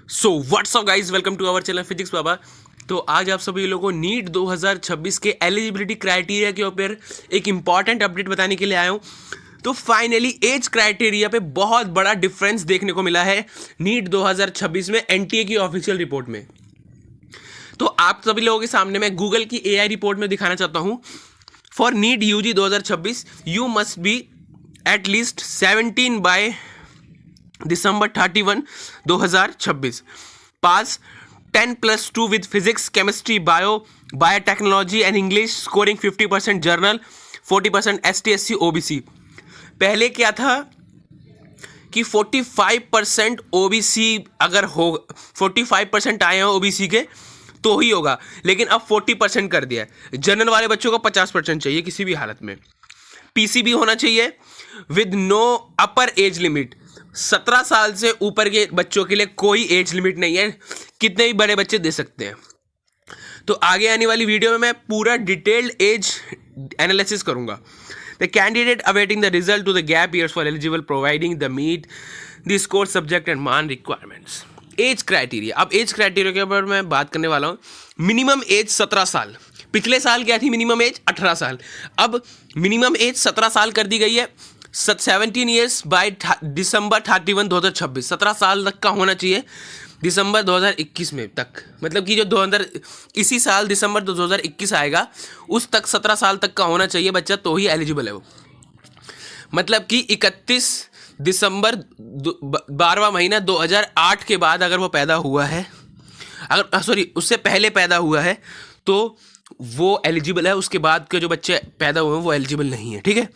So whats up guys, welcome to our channel physics Baba. तो आज आप सभी लोगों को नीट 2026 के एलिजिबिलिटी क्राइटेरिया के ऊपर एक इंपॉर्टेंट अपडेट बताने के लिए आया हूँ। तो फाइनली एज क्राइटेरिया पे बहुत बड़ा डिफरेंस देखने को मिला है नीट 2026 में एनटीए की ऑफिशियल रिपोर्ट में। तो आप सभी लोगों के सामने मैं गूगल की एआई रिपोर्ट में दिखाना चाहता हूँ। For NEET UG 2026 you must be at least 17 by December 31, 2026. Pass 10+2 with physics, chemistry, biotechnology and English. Scoring 50% journal, 40% ST, SC, OBC. पहले क्या था कि 45% OBC अगर हो 45% आए हैं OBC के तो ही होगा, लेकिन अब 40% कर दिया है। जनरल वाले बच्चों को 50% चाहिए किसी भी हालत में। PCB होना चाहिए with no upper age limit. 17 साल से ऊपर के बच्चों के लिए कोई एज लिमिट नहीं है, कितने भी बड़े बच्चे दे सकते हैं। तो आगे आने वाली वीडियो में मैं पूरा डिटेल्ड एज एनालिसिस करूंगा। The candidate awaiting the result to the gap years for eligible providing the meet the score subject and main requirements. Age criteria, अब एज क्राइटेरिया के ऊपर मैं बात करने वाला हूँ। मिनिमम एज 17 साल, पिछले साल क्या थी मिनिमम एज 18 साल, अब मिनिमम एज 17 साल कर दी गई है। 17 ईयर्स बाय December 31, 2026। 17 साल तक का होना चाहिए दिसंबर 2021 में तक, मतलब कि जो 2000 इसी साल दिसंबर 2021 आएगा उस तक 17 साल तक का होना चाहिए बच्चा, तो ही एलिजिबल है वो। मतलब कि 31 दिसंबर 12वां महीना 2008 के बाद अगर वो पैदा हुआ है, अगर सॉरी उससे पहले पैदा हुआ है तो वो एलिजिबल है। उसके बाद के जो बच्चे पैदा हुए हैं वो एलिजिबल नहीं है, ठीक है।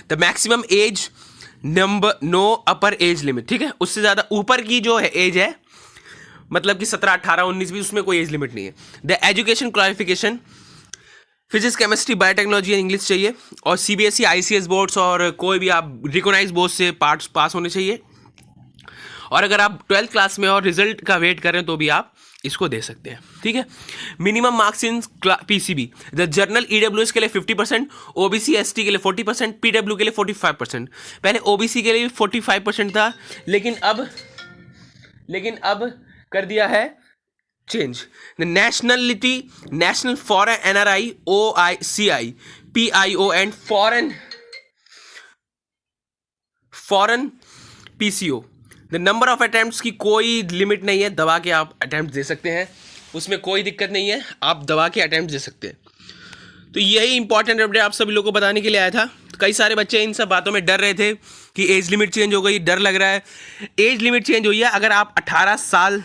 The maximum age number, no upper age limit, ठीक है। उससे ज़्यादा ऊपर की जो है एज है, मतलब कि 17, 18, 19 भी, उसमें कोई एज लिमिट नहीं है। The education qualification physics, chemistry, biotechnology and English चाहिए, और CBSE, ICS बोर्ड्स और कोई भी आप रिकोगनाइज बोर्ड से पास होने चाहिए। और अगर आप 12th क्लास में और रिजल्ट का वेट कर रहे हैं तो भी आप इसको दे सकते हैं, ठीक है। Minimum marks in PCB, the journal EWS के लिए 50%, OBC ST के लिए 40%, PW के लिए 45%। पहले OBC के लिए 45% था, लेकिन अब कर दिया है change. The nationality, national foreign NRI, OICI, PIO and foreign PCO। The number of attempts की कोई लिमिट नहीं है, दबा के आप अटैम्प्ट दे सकते हैं, उसमें कोई दिक्कत नहीं है, आप दबा के अटैम्प्ट दे सकते हैं। तो यही इंपॉर्टेंट अपडेट आप सभी लोगों को बताने के लिए आया था। कई सारे बच्चे इन सब बातों में डर रहे थे कि एज लिमिट चेंज हो गई, डर लग रहा है। एज लिमिट चेंज हुई है। अगर आप 18 साल,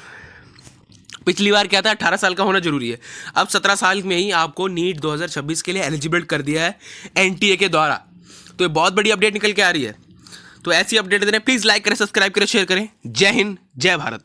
पिछली बार क्या था 18 साल का होना जरूरी है, अब 17 साल में ही आपको नीट 2026 के लिए एलिजिबल कर दिया है NTA के द्वारा। तो ये बहुत बड़ी अपडेट निकल के आ रही है। तो ऐसी अपडेट देने प्लीज़ लाइक करें, सब्सक्राइब करें, शेयर करें। जय हिंद, जय भारत।